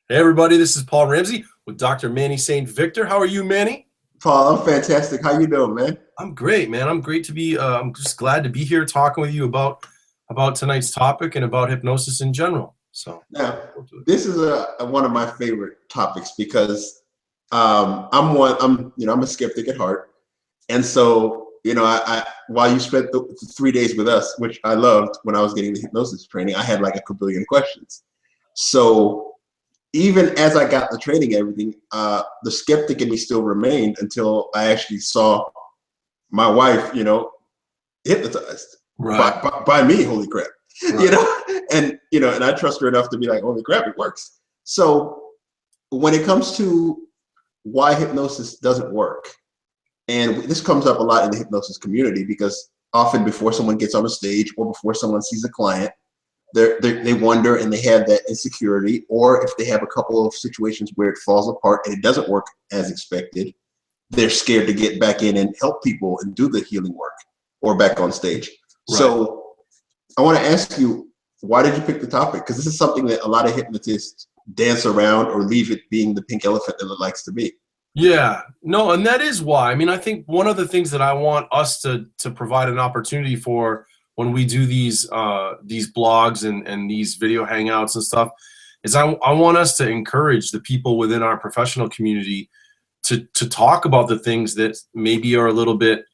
Hey everybody, this is Paul Ramsey with Dr. Manny St. Victor. How are you, Manny? Paul, I'm fantastic. How you doing, man? I'm great, man. I'm great to be. I'm just glad to be here talking with you about tonight's topic and about hypnosis in general. So, Now, forward to it. this is one of my favorite topics because I'm a skeptic at heart, and so I while you spent the 3 days with us, which I loved when I was getting the hypnosis training, I had like a kabillion questions. So even as I got the training, and everything, the skeptic in me still remained until I actually saw my wife, hypnotized Right, by me. Holy crap. you right, know and I trust her enough to be like, holy crap, it works. So when it comes to why hypnosis doesn't work, and this comes up a lot in the hypnosis community, because often before someone gets on a stage or before someone sees a client, they wonder and they have that insecurity, or if they have a couple of situations where it falls apart and it doesn't work as expected, they're scared to get back in and help people and do the healing work or back on stage. right. So I want to ask you, why did you pick the topic? Because this is something that a lot of hypnotists dance around or leave it being the pink elephant that it likes to be. Yeah, no, and that is why. I mean, I think one of the things that I want us to provide an opportunity for when we do these blogs and these video hangouts and stuff is I want us to encourage the people within our professional community to talk about the things that maybe are a little bit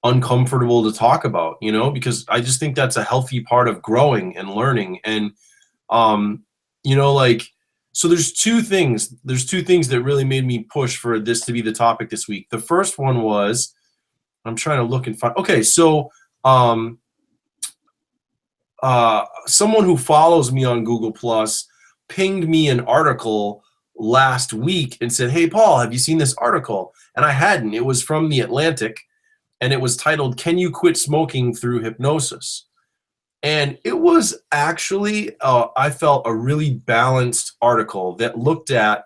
uncomfortable to talk about, because I just think that's a healthy part of growing and learning. And um, like, so there's two things that really made me push for this to be the topic this week. The first one was, I'm trying to look and find. Okay, so um, someone who follows me on Google Plus pinged me an article last week and said, "Hey, Paul, have you seen this article?" And I hadn't. It was from The Atlantic, and it was titled, "Can You Quit Smoking Through Hypnosis?" And it was actually, I felt, a really balanced article that looked at,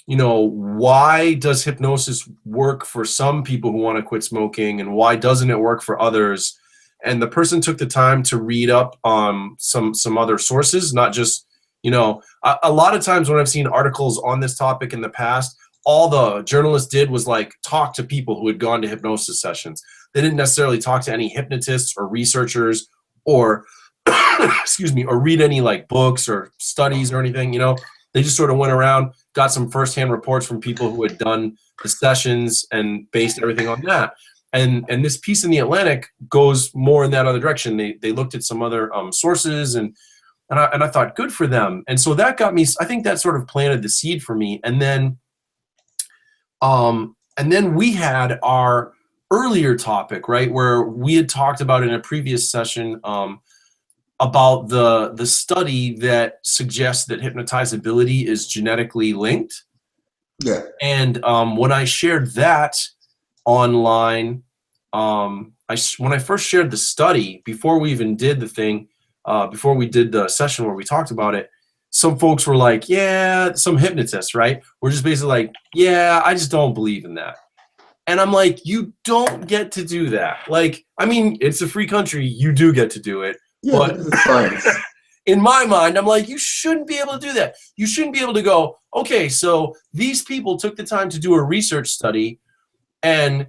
why does hypnosis work for some people who want to quit smoking, and why doesn't it work for others? And the person took the time to read up some other sources, not just, a lot of times when I've seen articles on this topic in the past, all the journalists did was like talk to people who had gone to hypnosis sessions. They didn't necessarily talk to any hypnotists or researchers or excuse me, or read any like books or studies or anything. They just sort of went around, got some firsthand reports from people who had done the sessions and based everything on that. And this piece in The Atlantic goes more in that other direction. They looked at some other sources, and I thought, good for them. And so that got me, I think that sort of planted the seed for me. And then we had our earlier topic, right, where we had talked about in a previous session about the study that suggests that hypnotizability is genetically linked. Yeah. And when I shared that online, when I first shared the study, before we even did the thing, before we did the session where we talked about it, some folks were like, yeah, some hypnotists, right? We're just basically like, yeah, I just don't believe in that. And I'm like, you don't get to do that. Like, I mean, it's a free country. You do get to do it. Yeah, But because it's science. in my mind, I'm like, you shouldn't be able to do that. You shouldn't be able to go, okay, so these people took the time to do a research study and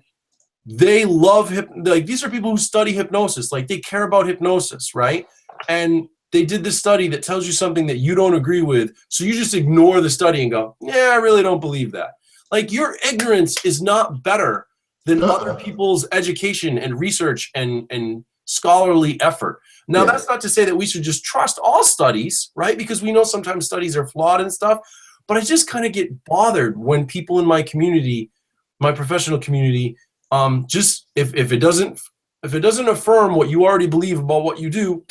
they love like these are people who study hypnosis, like they care about hypnosis, right? And they did this study that tells you something that you don't agree with, so you just ignore the study and go, yeah, I really don't believe that. Like, your ignorance is not better than other Uh-uh. people's education and research and scholarly effort. Now, Yeah. that's not to say that we should just trust all studies, right? Because we know sometimes studies are flawed and stuff, but I just kind of get bothered when people in my community, my professional community, just if it doesn't affirm what you already believe about what you do,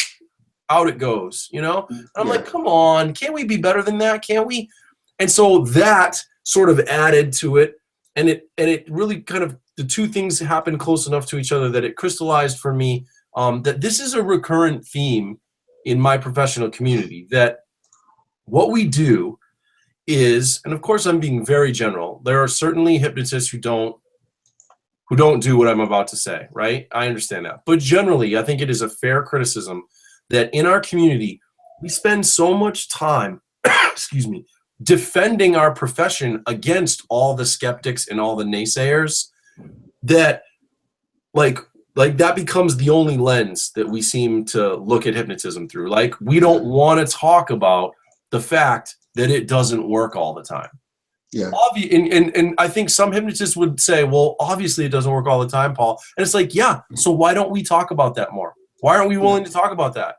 out it goes, And I'm Yeah. like, come on, can't we be better than that? Can't we? And so that sort of added to it, and it really kind of, the two things happened close enough to each other that it crystallized for me that this is a recurrent theme in my professional community, that what we do is, and of course I'm being very general, there are certainly hypnotists who don't do what I'm about to say, right? I understand that. But generally, I think it is a fair criticism that in our community, we spend so much time excuse me, defending our profession against all the skeptics and all the naysayers, that like that becomes the only lens that we seem to look at hypnotism through. Like, we don't want to talk about the fact that it doesn't work all the time. Yeah. And I think some hypnotists would say, well, obviously it doesn't work all the time, Paul. And it's like, yeah, so why don't we talk about that more? Why aren't we willing to talk about that?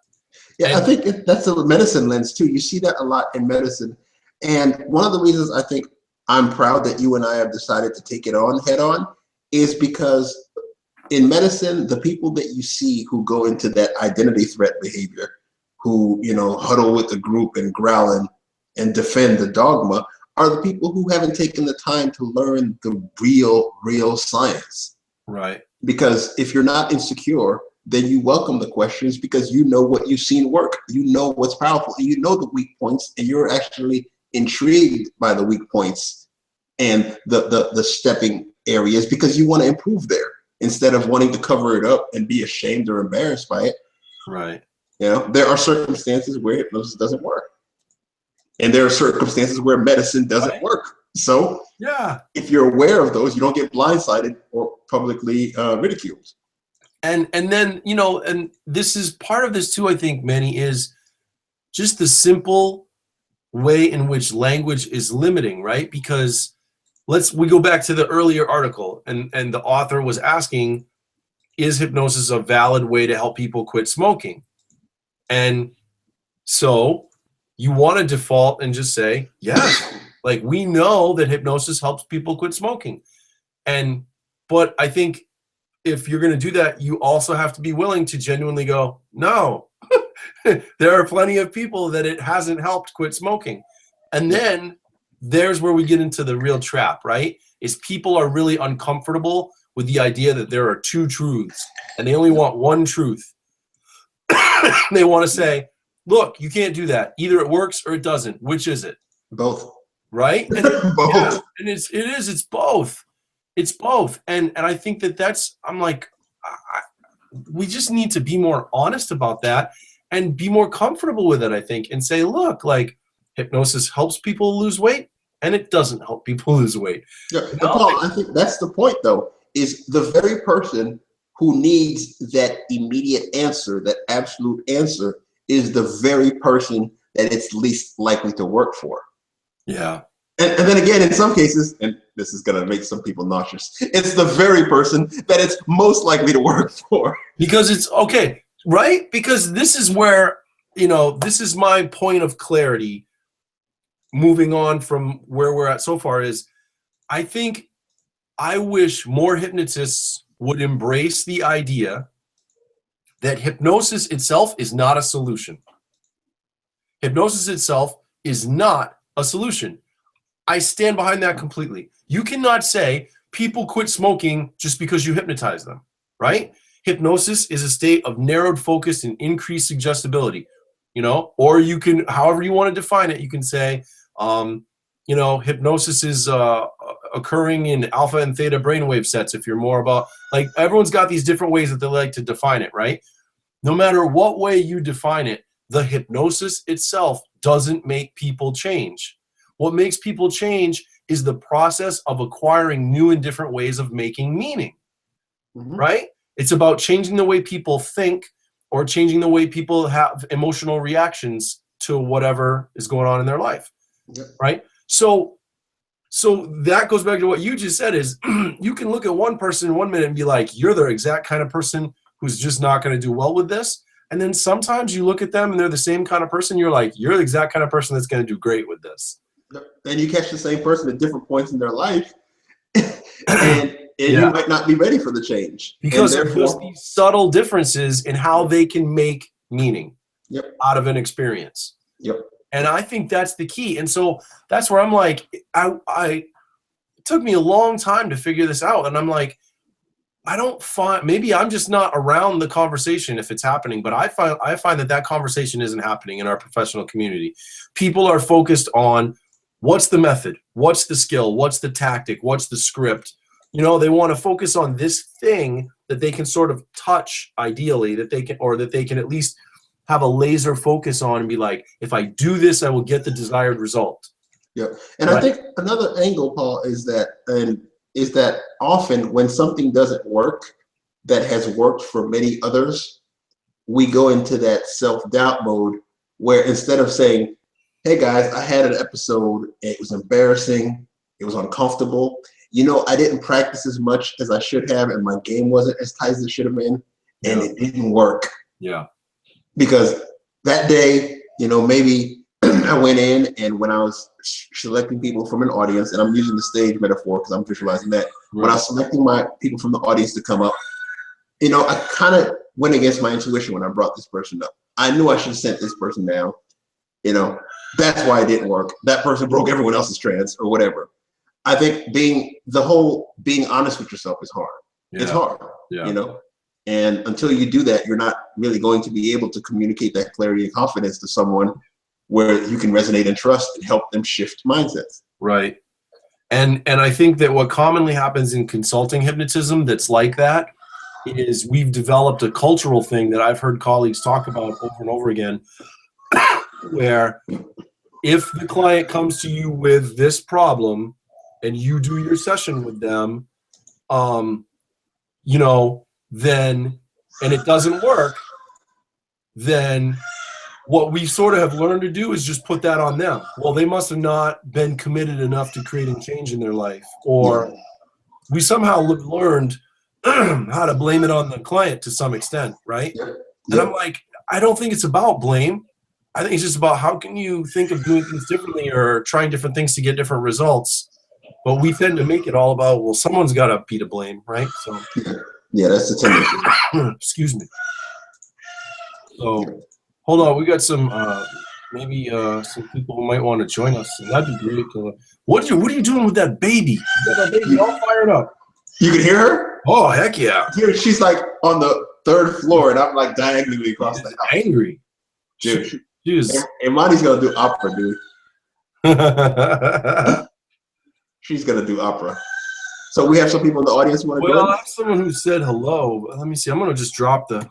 Yeah, I think that's a medicine lens too. You see that a lot in medicine. And one of the reasons I think I'm proud that you and I have decided to take it on head on is because in medicine, the people that you see who go into that identity threat behavior, who, huddle with the group and growl and defend the dogma, are the people who haven't taken the time to learn the real science. Right. Because if you're not insecure, then you welcome the questions because you know what you've seen work. You know what's powerful, and you know the weak points, and you're actually intrigued by the weak points and the stepping areas because you want to improve there instead of wanting to cover it up and be ashamed or embarrassed by it. Right. There are circumstances where hypnosis doesn't work. And there are circumstances where medicine doesn't work. So yeah, if you're aware of those, you don't get blindsided or publicly ridiculed. And then, and this is part of this too, I think, Manny, is just the simple way in which language is limiting, right? Because we go back to the earlier article, and the author was asking, is hypnosis a valid way to help people quit smoking? And so you want to default and just say, yes, like, we know that hypnosis helps people quit smoking. But I think if you're going to do that, you also have to be willing to genuinely go, no, there are plenty of people that it hasn't helped quit smoking. And then there's where we get into the real trap, right? Is people are really uncomfortable with the idea that there are two truths and they only want one truth. They want to say, look, you can't do that. Either it works or it doesn't. Which is it? Both. Right? And both. Yeah, and it's both. It's both. And I think I'm like, we just need to be more honest about that and be more comfortable with it, I think, and say, look, like, hypnosis helps people lose weight and it doesn't help people lose weight. Yeah, Paul, I think that's the point, though, is the very person who needs that immediate answer, that absolute answer, is the very person that it's least likely to work for. Yeah. And then again, in some cases, and this is going to make some people nauseous, it's the very person that it's most likely to work for. Because it's okay, right? Because this is where, this is my point of clarity moving on from where we're at so far, is I wish more hypnotists would embrace the idea that hypnosis itself is not a solution. Hypnosis itself is not a solution. I stand behind that completely. You cannot say people quit smoking just because you hypnotize them, right? Hypnosis is a state of narrowed focus and increased suggestibility, or you can, however you want to define it, you can say, hypnosis is occurring in alpha and theta brainwave sets. If you're more about, like, everyone's got these different ways that they like to define it, right? No matter what way you define it, the hypnosis itself doesn't make people change. What makes people change is the process of acquiring new and different ways of making meaning, right? It's about changing the way people think or changing the way people have emotional reactions to whatever is going on in their life, right? So that goes back to what you just said, is you can look at one person 1 minute and be like, you're the exact kind of person who's just not going to do well with this. And then sometimes you look at them and they're the same kind of person. You're like, you're the exact kind of person that's going to do great with this. And you catch the same person at different points in their life. and you might not be ready for the change. Because there's these subtle differences in how they can make meaning out of an experience. And I think that's the key. And so that's where I'm like, it took me a long time to figure this out. And I'm like, maybe I'm just not around the conversation if it's happening, but I find that conversation isn't happening in our professional community. People are focused on what's the method, what's the skill, what's the tactic, what's the script. They want to focus on this thing that they can sort of touch, ideally, that they can at least have a laser focus on and be like, if I do this, I will get the desired result. Yeah, and Right. I think another angle, Paul, is that often when something doesn't work that has worked for many others, we go into that self-doubt mode where instead of saying, hey guys, I had an episode, it was embarrassing, it was uncomfortable, I didn't practice as much as I should have, and my game wasn't as tight as it should have been, and it didn't work. Yeah. Because that day, maybe I went in, and when I was selecting people from an audience, and I'm using the stage metaphor because I'm visualizing that, when I was selecting my people from the audience to come up, I kind of went against my intuition when I brought this person up. I knew I should have sent this person down. That's why it didn't work. That person broke everyone else's trance or whatever. I think being honest with yourself is hard. Yeah. It's hard, and until you do that, you're not really going to be able to communicate that clarity and confidence to someone where you can resonate and trust and help them shift mindsets. Right. And I think that what commonly happens in consulting hypnotism that's like that is we've developed a cultural thing that I've heard colleagues talk about over and over again, where if the client comes to you with this problem and you do your session with them, then, and it doesn't work, then what we sort of have learned to do is just put that on them. Well, they must have not been committed enough to creating change in their life, or we somehow learned how to blame it on the client to some extent, right? And I'm like, I don't think it's about blame. I think it's just about how can you think of doing things differently or trying different things to get different results. But we tend to make it all about, well, someone's got to be to blame, right? So yeah, that's the tendency. Excuse me. So hold on, we got some maybe some people who might want to join us. So that'd be great. What are you doing with that baby? You got that baby all fired up. You can hear her? Oh, heck yeah. She's like on the 3rd floor, and I'm like diagonally across the house. Angry. Dude. And Monty's going to do opera, dude. She's going to do opera. So we have some people in the audience who want to join? Well, I have someone who said hello. Let me see. I'm going to just drop the...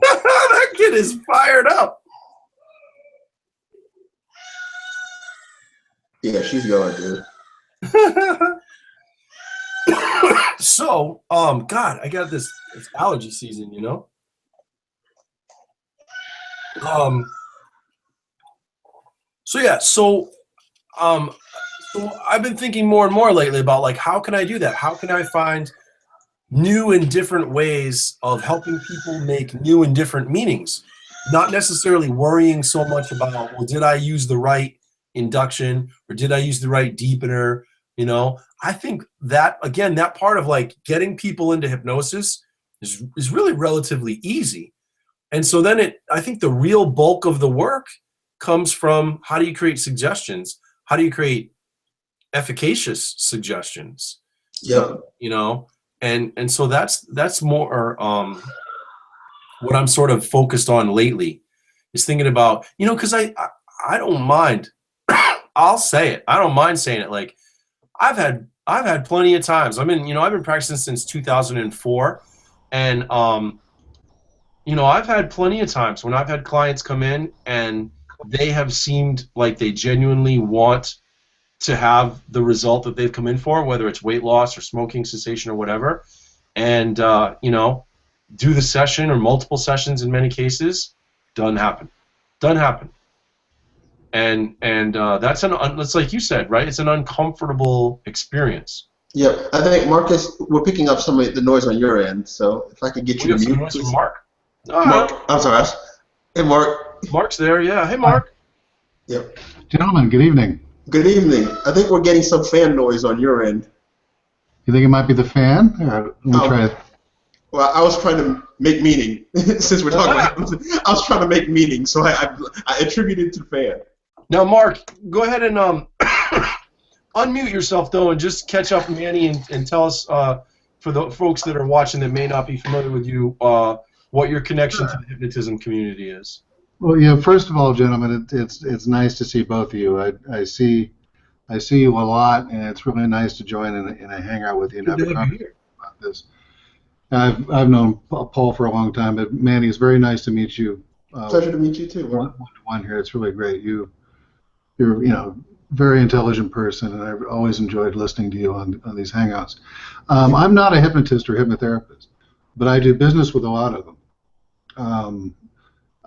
That kid is fired up. Yeah, she's going, dude. So, God, I got this. It's allergy season, So I've been thinking more and more lately about like, how can I do that? How can I find new and different ways of helping people make new and different meanings? Not necessarily worrying so much about, well, did I use the right induction or did I use the right deepener? I think that, again, that part of like getting people into hypnosis is really relatively easy. And so then I think the real bulk of the work comes from how do you create suggestions? How do you create efficacious suggestions? Yeah. And so that's more what I'm sort of focused on lately is thinking about, because I don't mind. I'll say it. I don't mind saying it. Like I've had plenty of times. I've been practicing since 2004, and I've had plenty of times when I've had clients come in and they have seemed like they genuinely want to have the result that they've come in for, whether it's weight loss or smoking cessation or whatever, and do the session or multiple sessions in many cases, doesn't happen. And that's it's like you said, right? It's an uncomfortable experience. Yeah, I think Marcus, we're picking up some of the noise on your end, so if I could get you to mute, noise from Mark. Mark, I'm sorry. Hey, Mark. Mark's there, yeah. Hey, Mark. Yep. Gentlemen, good evening. Good evening. I think we're getting some fan noise on your end. You think it might be the fan? Let me try it. Well, I was trying to make meaning. Since we're talking about I was trying to make meaning, so I attributed it to the fan. Now, Mark, go ahead and unmute yourself, though, and just catch up with Manny and tell us, for the folks that are watching that may not be familiar with you, what your connection to the hypnotism community is. Well, yeah. First of all, gentlemen, it's nice to see both of you. I see you a lot, and it's really nice to join in a hangout with you. Good to have you here. About this. I've known Paul for a long time, but Manny, it's very nice to meet you. Pleasure to meet you too, bro. One here. It's really great. You're very intelligent person, and I've always enjoyed listening to you on these hangouts. I'm not a hypnotist or hypnotherapist, but I do business with a lot of them.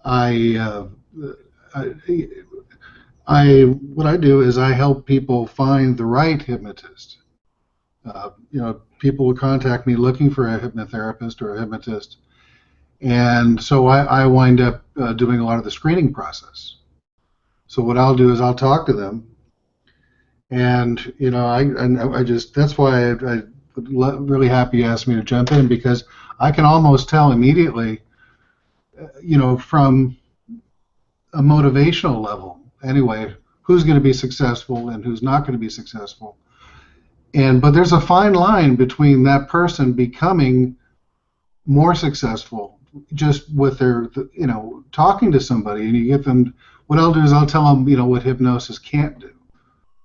I what I do is I help people find the right hypnotist. People will contact me looking for a hypnotherapist or a hypnotist, and so I wind up doing a lot of the screening process. So what I'll do is I'll talk to them, and I just that's why I'm really happy you asked me to jump in, because I can almost tell immediately, from a motivational level anyway, who's going to be successful and who's not going to be successful. But there's a fine line between that person becoming more successful just with their, talking to somebody, and you get them. What I'll do is I'll tell them, what hypnosis can't do.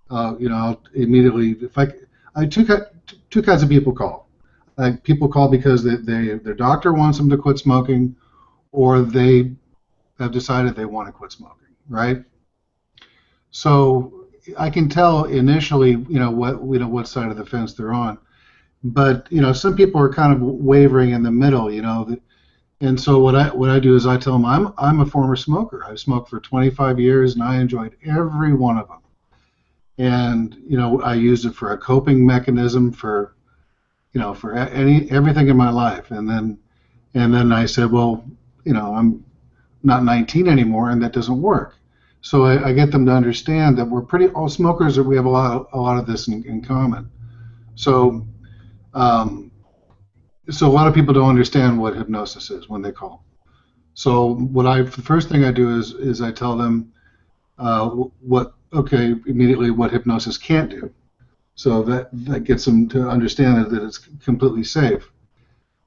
I'll immediately, if I two kinds of people call. Like, people call because their doctor wants them to quit smoking, or they have decided they want to quit smoking, right? So I can tell initially, what side of the fence they're on, but some people are kind of wavering in the middle, and so what I do is I tell them I'm a former smoker. I've smoked for 25 years and I enjoyed every one of them, and I used it for a coping mechanism for everything in my life, and then I said, well, I'm not 19 anymore, and that doesn't work. So I get them to understand that we're all smokers, that we have a lot of this in common. So so a lot of people don't understand what hypnosis is when they call. So the first thing I do is I tell them immediately what hypnosis can't do. So that gets them to understand that it's completely safe.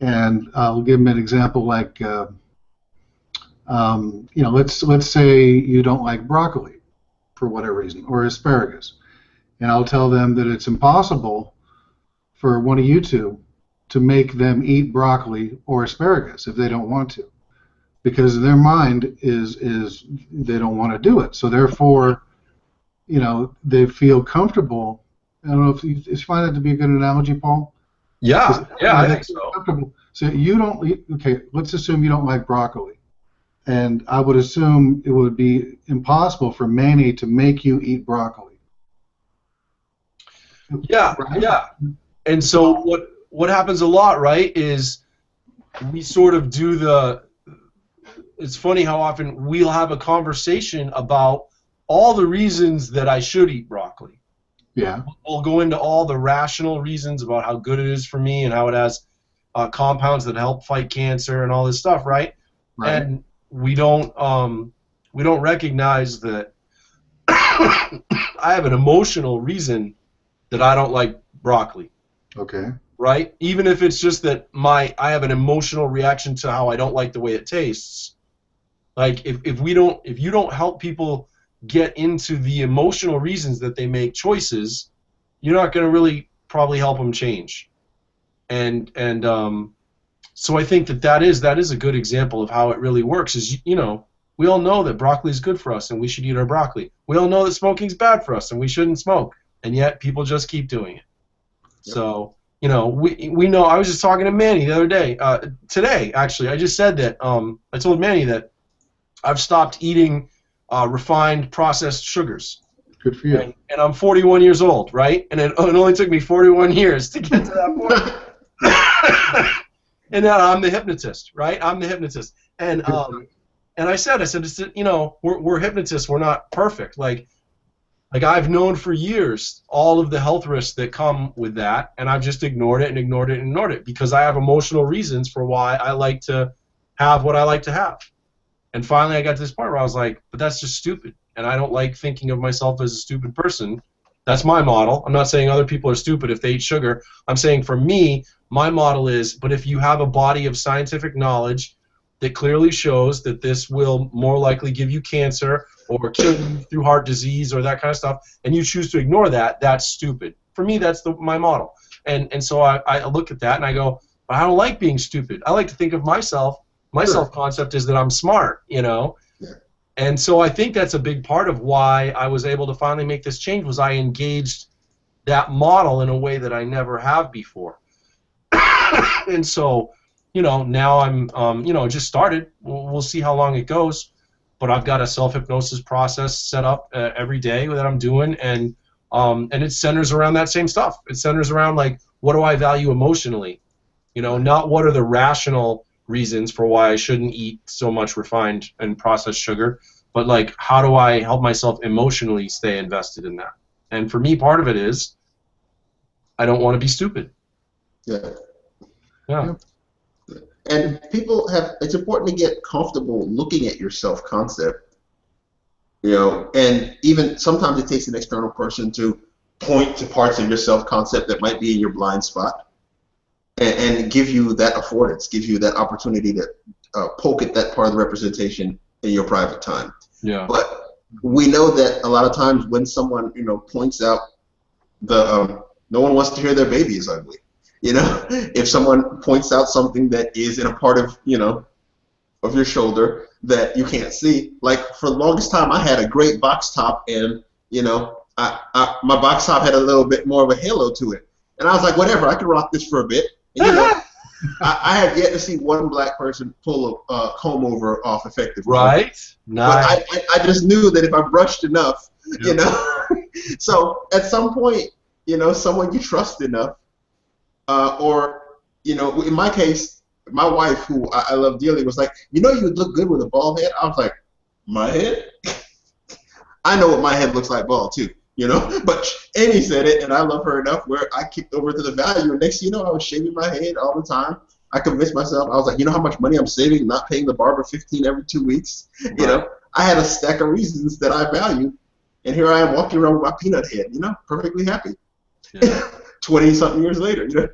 And I'll give them an example, like let's say you don't like broccoli for whatever reason, or asparagus, and I'll tell them that it's impossible for one of you two to make them eat broccoli or asparagus if they don't want to, because their mind is they don't want to do it. So therefore, they feel comfortable. I don't know if you find that to be a good analogy, Paul. Yeah, I think so. So you don't. Okay, let's assume you don't like broccoli. And I would assume it would be impossible for Manny to make you eat broccoli. Yeah, right? Yeah. And so what happens a lot, right, is we sort of do it's funny how often we'll have a conversation about all the reasons that I should eat broccoli. Yeah. We'll go into all the rational reasons about how good it is for me and how it has compounds that help fight cancer and all this stuff, right? Right. And we don't recognize that I have an emotional reason that I don't like broccoli. Okay. Right? Even if it's just that I have an emotional reaction to how I don't like the way it tastes. Like, if you don't help people get into the emotional reasons that they make choices, you're not going to really probably help them change. And so I think that is a good example of how it really works. Is we all know that broccoli is good for us and we should eat our broccoli. We all know that smoking's bad for us and we shouldn't smoke, and yet people just keep doing it. Yep. So we know. I was just talking to Manny the other day, today actually. I just said that I told Manny that I've stopped eating refined processed sugars. Good for you. And I'm 41 years old, right? And it only took me 41 years to get to that point. And now I'm the hypnotist, right? I'm the hypnotist. And I said, we're hypnotists. We're not perfect. Like I've known for years all of the health risks that come with that, and I've just ignored it because I have emotional reasons for why I like to have what I like to have. And finally I got to this point where I was like, but that's just stupid, and I don't like thinking of myself as a stupid person. That's my model. I'm not saying other people are stupid if they eat sugar. I'm saying for me, my model is, but if you have a body of scientific knowledge that clearly shows that this will more likely give you cancer or kill you through heart disease or that kind of stuff, and you choose to ignore that, that's stupid. For me, that's my model. And so I look at that and I go, But I don't like being stupid. I like to think of myself. My Sure. self-concept is that I'm smart, you know. Yeah. And so I think that's a big part of why I was able to finally make this change was I engaged that model in a way that I never have before. And so, you know, now I'm, you know, just started. We'll see how long it goes. But I've got a self-hypnosis process set up every day that I'm doing, and it centers around that same stuff. It centers around, like, what do I value emotionally? You know, not what are the rational reasons for why I shouldn't eat so much refined and processed sugar, but, like, how do I help myself emotionally stay invested in that? And for me, part of it is I don't want to be stupid. Yeah. Yeah. Yep. And people have, it's important to get comfortable looking at your self-concept, you know, and even sometimes it takes an external person to point to parts of your self-concept that might be in your blind spot and give you that affordance, give you that opportunity to poke at that part of the representation in your private time. Yeah. But we know that a lot of times when someone, you know, points out no one wants to hear their baby is ugly. You know, if someone points out something that is in a part of, you know, of your shoulder that you can't see, like for the longest time I had a great box top, and you know, my box top had a little bit more of a halo to it, and I was like, whatever, I can rock this for a bit. And, you know, I have yet to see one black person pull a comb over off effectively. Right. Nice. But I just knew that if I brushed enough, Yeah. you know, so at some point, you know, someone you trust enough. Or, you know, in my case, my wife, who I love dearly, was like, you know, you would look good with a bald head. I was like, my head? I know what my head looks like bald too, you know. But Amy said it, and I love her enough where I kicked over to the value. And next thing you know, I was shaving my head all the time. I convinced myself, I was like, you know how much money I'm saving not paying the barber $15 every 2 weeks? Right. You know, I had a stack of reasons that I value, and here I am walking around with my peanut head, you know, perfectly happy. Yeah. 20-something years later, you know.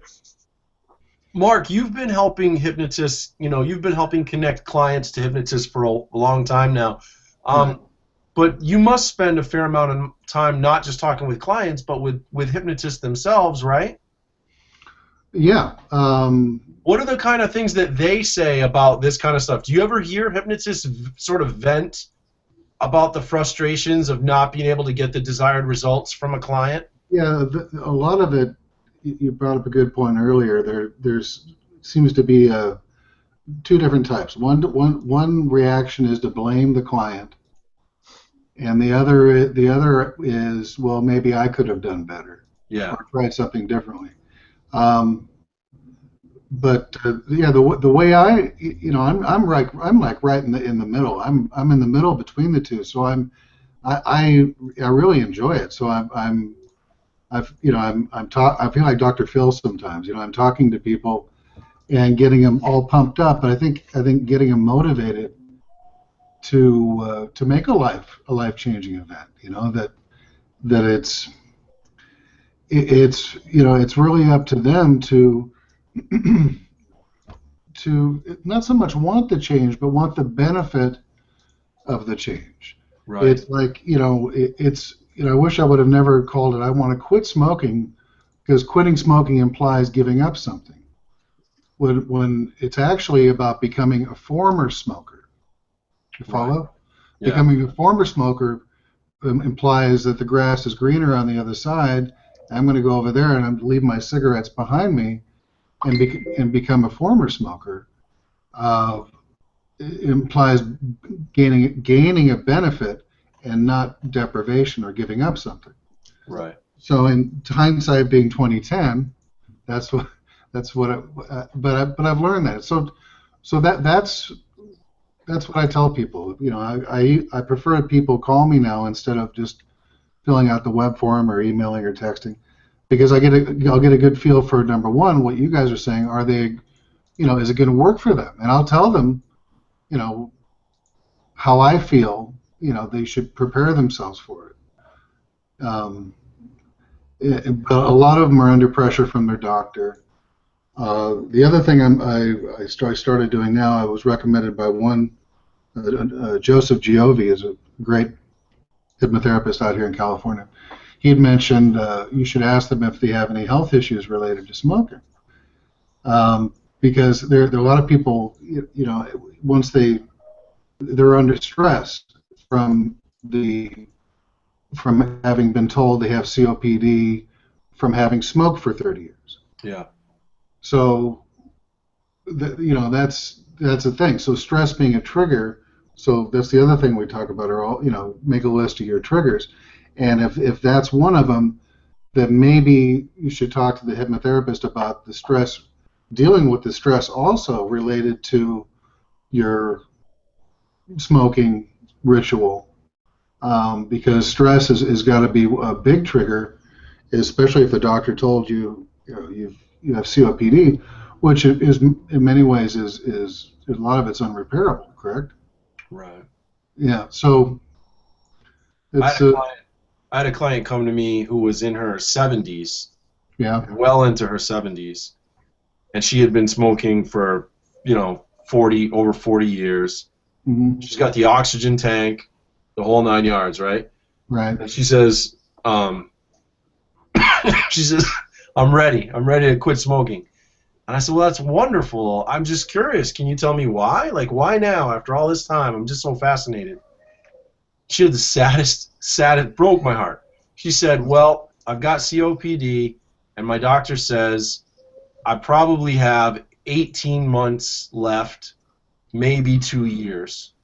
Mark, you've been helping hypnotists, you know, you've been helping connect clients to hypnotists for a long time now. But you must spend a fair amount of time not just talking with clients, but with hypnotists themselves, right? Yeah. What are the kind of things that they say about this kind of stuff? Do you ever hear hypnotists sort of vent about the frustrations of not being able to get the desired results from a client? Yeah, a lot of it, you brought up a good point earlier. There's seems to be two different types. One reaction is to blame the client, and the other is, well, maybe I could have done better. Yeah. Or tried something differently. But yeah, the way you know, I'm like right in the middle. I'm in the middle between the two. So I really enjoy it. So I feel like Dr. Phil sometimes. You know, I'm talking to people and getting them all pumped up. But I think getting them motivated to make a life-changing event. You know, that it's you know, it's really up to them to not so much want the change, but want the benefit of the change. Right. It's like, you know, you know, I wish I would have never called it I want to quit smoking, because quitting smoking implies giving up something. When it's actually about becoming a former smoker. You follow? Right. Yeah. Becoming a former smoker implies that the grass is greener on the other side. I'm going to go over there and I'm leave my cigarettes behind me and become a former smoker. It implies gaining a benefit and not deprivation or giving up something. Right. So in hindsight being 2010, that's what but I've learned that. So that's what I tell people. You know, I prefer people call me now instead of just filling out the web form or emailing or texting, because I'll get a good feel for, number one, what you guys are saying. Are they, you know, is it going to work for them? And I'll tell them, you know, how I feel. You know, they should prepare themselves for it. But a lot of them are under pressure from their doctor. The other thing I started doing now, I was recommended by one, Joseph Giovi is a great hypnotherapist out here in California. He'd mentioned you should ask them if they have any health issues related to smoking. because there are a lot of people, once they're under stress from from having been told they have COPD from having smoked for 30 years. Yeah. So, that's a thing. So stress being a trigger. So that's the other thing we talk about. Are all make a list of your triggers, and if that's one of them, then maybe you should talk to the hypnotherapist about the stress, dealing with the stress also related to your smoking ritual, because stress is got to be a big trigger, especially if the doctor told you you have COPD, which is in many ways is a lot of it's unrepairable, correct? Right. Yeah. So I it's had a client, I had a client come to me who was in her 70s, yeah. well into her 70s, and she had been smoking for 40 years. Hmm. She's got the oxygen tank, the whole 9 yards, right? Right. And she says, she says, I'm ready to quit smoking. And I said, well, that's wonderful. I'm just curious. Can you tell me why? Like, why now after all this time? I'm just so fascinated. She had the saddest, broke my heart. She said, well, I've got COPD, and my doctor says I probably have 18 months left, maybe 2 years.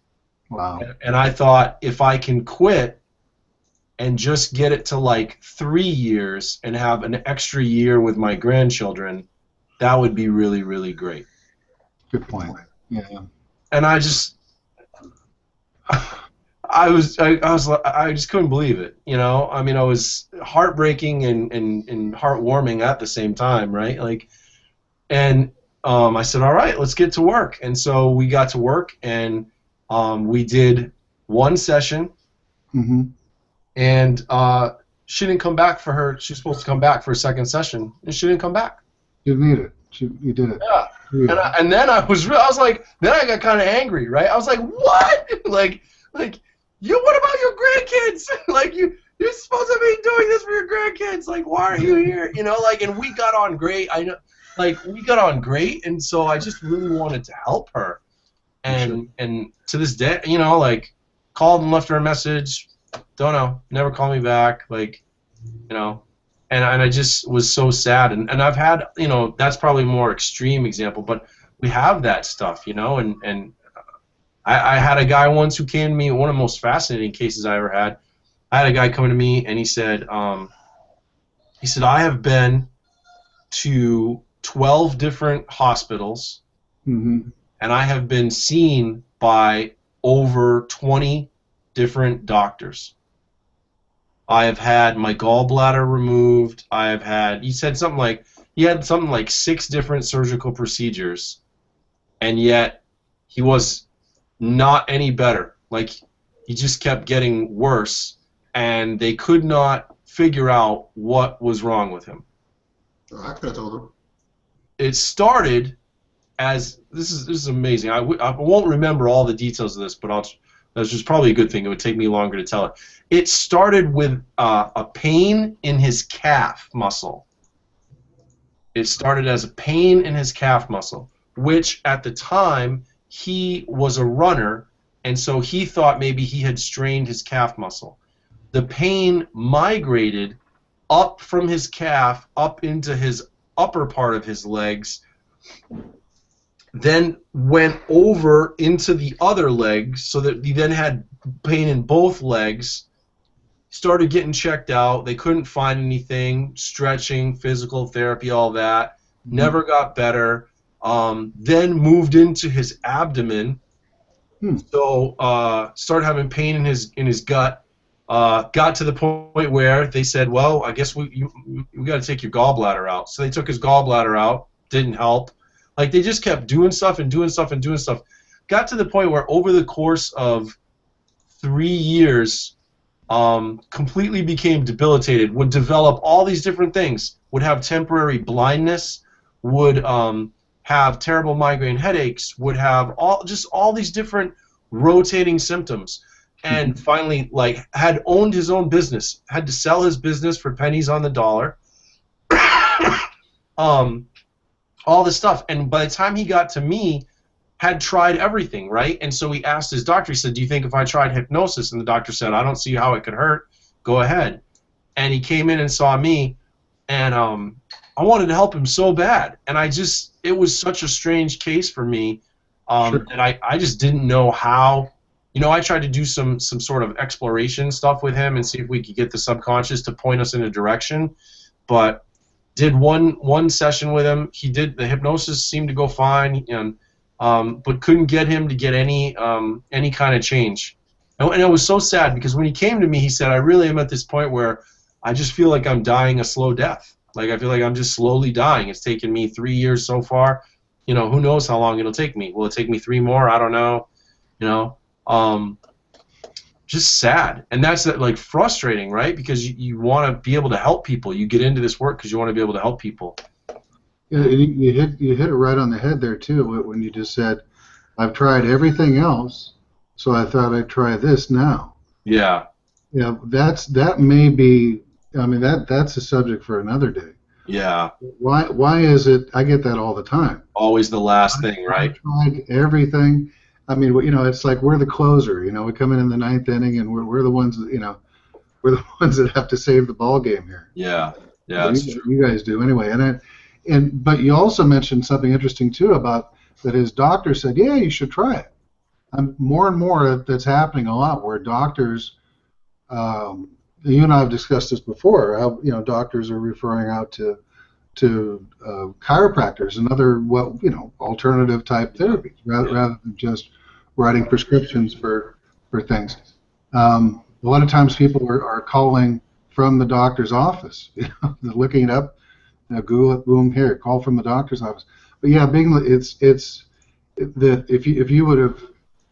Wow. And I thought, if I can quit and just get it to like 3 years and have an extra year with my grandchildren, that would be really, really great. Good point. Yeah. And I just couldn't believe it. I mean, I was heartbreaking and heartwarming at the same time, right? Like, and I said, all right, let's get to work. And so we got to work, and we did one session, Mm-hmm. and she didn't come back for her. She was supposed to come back for a second session, and she didn't come back. You need it. You did it. Yeah. Yeah. And then I was like, then I got kind of angry, right? I was like, what? like, what about your grandkids? Like, you're supposed to be doing this for your grandkids. Like, why are you here? And we got on great. I know, we got on great, and so I just really wanted to help her. And to this day, called and left her a message. Don't know. Never called me back. And I just was so sad. And I've had, that's probably a more extreme example, but we have that stuff, and I had a guy once who came to me, one of the most fascinating cases I ever had. I had a guy come to me, and he said, I have been to 12 different hospitals, Mm-hmm. and I have been seen by over 20 different doctors. I have had my gallbladder removed. He said something like, he had something like 6 different surgical procedures, and yet he was not any better. Like, he just kept getting worse, and they could not figure out what was wrong with him. I could have told him. It started as, this is amazing. I won't remember all the details of this, but that's just probably a good thing. It would take me longer to tell it. It started with a pain in his calf muscle. It started as a pain in his calf muscle, which at the time he was a runner, and so he thought maybe he had strained his calf muscle. The pain migrated up from his calf up into his upper part of his legs, then went over into the other legs, so that he then had pain in both legs. Started getting checked out. They couldn't find anything. Stretching, physical therapy, all that. Never got better. Then moved into his abdomen. So started having pain in his gut. Got to the point where they said, well, I guess we got to take your gallbladder out. So they took his gallbladder out. Didn't help. Like, they just kept doing stuff and doing stuff and doing stuff. Got to the point where over the course of 3 years, completely became debilitated, would develop all these different things, would have temporary blindness, would have terrible migraine headaches, would have all these different rotating symptoms, and finally, had owned his own business, had to sell his business for pennies on the dollar. all this stuff. And by the time he got to me, had tried everything, right? And so he asked his doctor, he said, do you think if I tried hypnosis? And the doctor said, I don't see how it could hurt. Go ahead. And he came in and saw me, and I wanted to help him so bad. And it was such a strange case for me, Sure. and I just didn't know how. You know, I tried to do some sort of exploration stuff with him and see if we could get the subconscious to point us in a direction, but did one session with him. The hypnosis seemed to go fine, and but couldn't get him to get any kind of change. And it was so sad because when he came to me, he said, I really am at this point where I just feel like I'm dying a slow death. Like I feel like I'm just slowly dying. It's taken me 3 years so far. You know, who knows how long it'll take me? Will it take me 3 more? I don't know. You know, just sad. And that's like frustrating, right? Because you want to be able to help people. You get into this work because you want to be able to help people. Yeah, and you hit it right on the head there too when you just said, I've tried everything else, so I thought I'd try this now. Yeah. Yeah, that may be. I mean, that's a subject for another day. Yeah. Why is it? I get that all the time. Always the last thing, right? I've tried everything. I mean, you know, it's like we're the closer. You know, we come in the ninth inning, and we're the ones. You know, we're the ones that have to save the ball game here. Yeah. Yeah. So That's true. you guys do anyway. But you also mentioned something interesting too about that his doctor said, yeah, you should try it. More and more that's happening a lot where doctors. You and I have discussed this before. How doctors are referring out to chiropractors and other alternative type therapies rather than just writing prescriptions for things. A lot of times people are calling from the doctor's office. They're looking it up, Google it, boom, here, call from the doctor's office. But yeah, it's that if you would have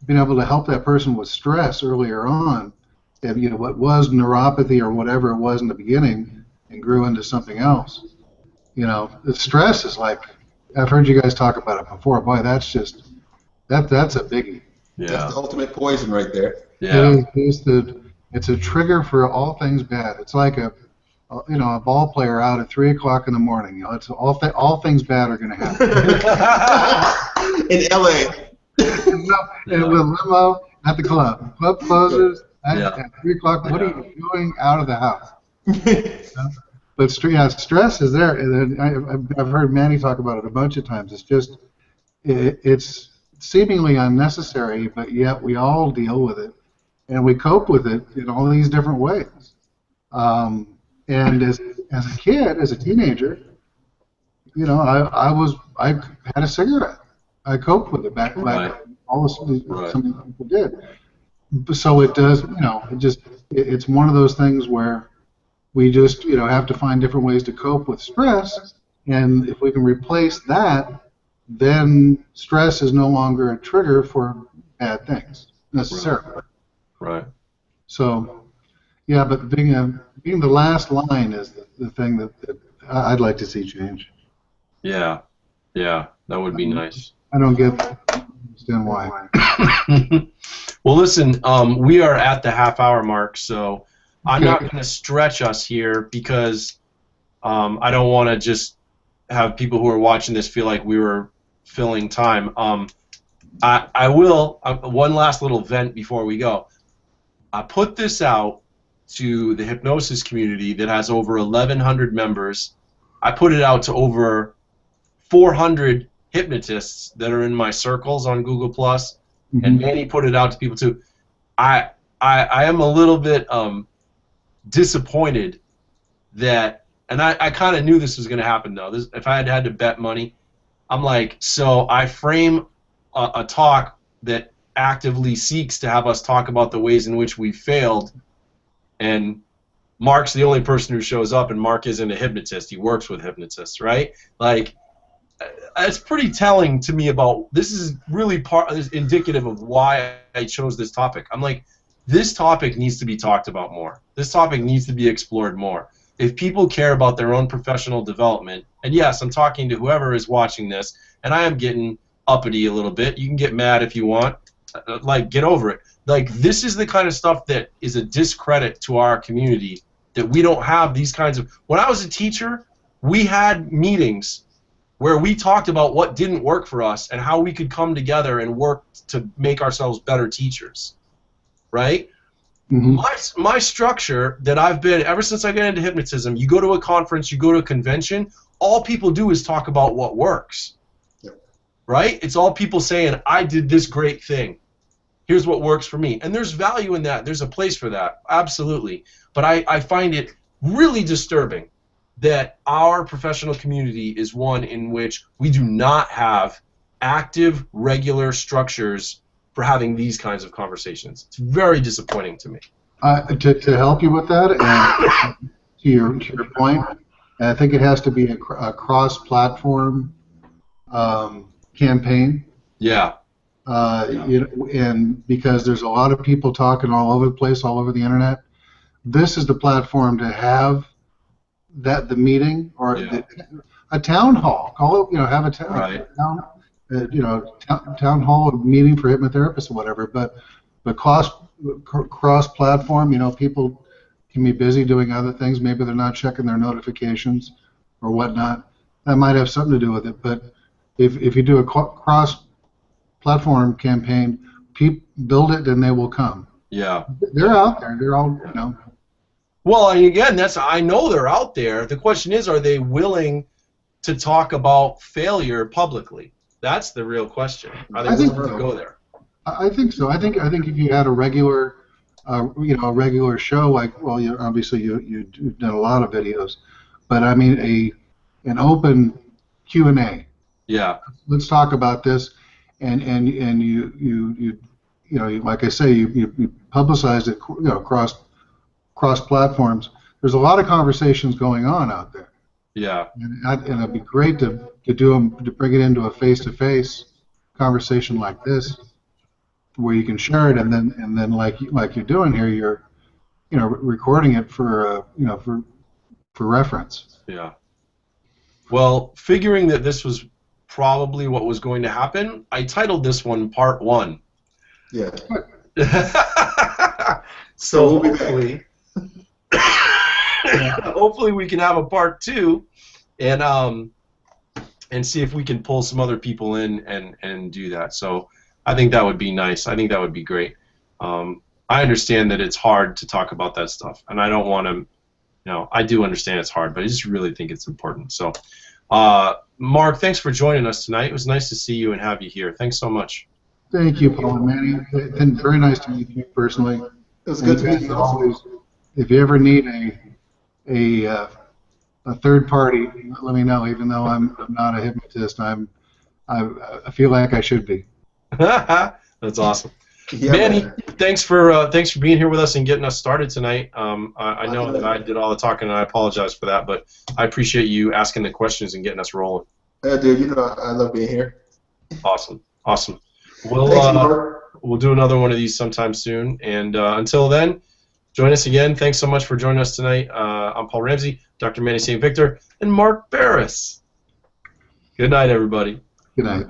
been able to help that person with stress earlier on. If, what was neuropathy or whatever it was in the beginning and grew into something else. The stress is like, I've heard you guys talk about it before. Boy, that's a biggie. Yeah. That's the ultimate poison right there. Yeah. It's a trigger for all things bad. It's like a ball player out at 3 o'clock in the morning. It's all things bad are going to happen. In LA. And with limo at the club. Club closes. At 3 o'clock, what are you doing out of the house? But stress is there. And I've heard Manny talk about it a bunch of times. It's seemingly unnecessary, but yet we all deal with it, and we cope with it in all these different ways. And as a kid, as a teenager, I had a cigarette. I coped with it back all some people did. So it does, it's one of those things where we just, have to find different ways to cope with stress, and if we can replace that, then stress is no longer a trigger for bad things necessarily. Right. So, yeah, but being the last line is the thing that I'd like to see change. Yeah, that would be nice. I don't understand why. Well, listen, we are at the half-hour mark, so I'm not going to stretch us here because I don't want to just have people who are watching this feel like we were filling time. I will, one last little vent before we go. I put this out to the hypnosis community that has over 1,100 members. I put it out to over 400 hypnotists that are in my circles on Google+. And Manny put it out to people too. I am a little bit disappointed that, and I kind of knew this was going to happen though. If I had to bet money, I'm like, so I frame a talk that actively seeks to have us talk about the ways in which we failed, and Mark's the only person who shows up, and Mark isn't a hypnotist. He works with hypnotists, right? Like, it's pretty telling to me about, this is really indicative of why I chose this topic. I'm like, this topic needs to be talked about more. This topic needs to be explored more. If people care about their own professional development, and yes, I'm talking to whoever is watching this, and I am getting uppity a little bit. You can get mad if you want. Like, get over it. Like, this is the kind of stuff that is a discredit to our community, that we don't have these kinds of... When I was a teacher, we had meetings where we talked about what didn't work for us and how we could come together and work to make ourselves better teachers, right? My structure that I've been, ever since I got into hypnotism, you go to a conference, you go to a convention, all people do is talk about what works, right? It's all people saying, I did this great thing. Here's what works for me. And there's value in that. There's a place for that, absolutely. But I find it really disturbing that our professional community is one in which we do not have active, regular structures for having these kinds of conversations. It's very disappointing to me. To help you with that, and to your point, I think it has to be a cross-platform campaign. Yeah. And because there's a lot of people talking all over the place, all over the internet, this is the platform to have the meeting or a town hall. Call it, have a town hall meeting for hypnotherapists or whatever. But cross-platform, people can be busy doing other things. Maybe they're not checking their notifications or whatnot. That might have something to do with it. But if you do a cross-platform campaign, build it, and they will come. Yeah. They're out there. They're all, Well, and again, I know they're out there. The question is, are they willing to talk about failure publicly? That's the real question. Are they willing to go there? I think so. I think if you had a regular, a regular show, like, well, obviously you've done a lot of videos, but I mean an open Q&A. Yeah. Let's talk about this, and you like I say, you publicize it, cross platforms. There's a lot of conversations going on out there. Yeah. And it'd be great to bring it into a face-to-face conversation like this, where you can share it, and then like you're doing here, you're recording it for reference. Yeah. Well, figuring that this was probably what was going to happen, I titled this one Part 1. Yeah. So hopefully, hopefully we can have a Part 2, and see if we can pull some other people in and do that. So I think that would be nice. I think that would be great. I understand that it's hard to talk about that stuff, and I don't want to. I do understand it's hard, but I just really think it's important. So, Mark, thanks for joining us tonight. It was nice to see you and have you here. Thanks so much. Thank you, Paul and Manny. It's been very nice to meet you personally. It was good to meet you. Always, if you ever need a third party, let me know. Even though I'm not a hypnotist, I feel like I should be. That's awesome. Yeah, Manny, thanks for being here with us and getting us started tonight. I know that I did all the talking, and I apologize for that, but I appreciate you asking the questions and getting us rolling. Yeah, dude, I love being here. Awesome. We'll do another one of these sometime soon, and until then, join us again. Thanks so much for joining us tonight. I'm Paul Ramsey, Dr. Manny St. Victor, and Mark Barris. Good night, everybody. Good night.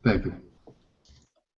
Thank you.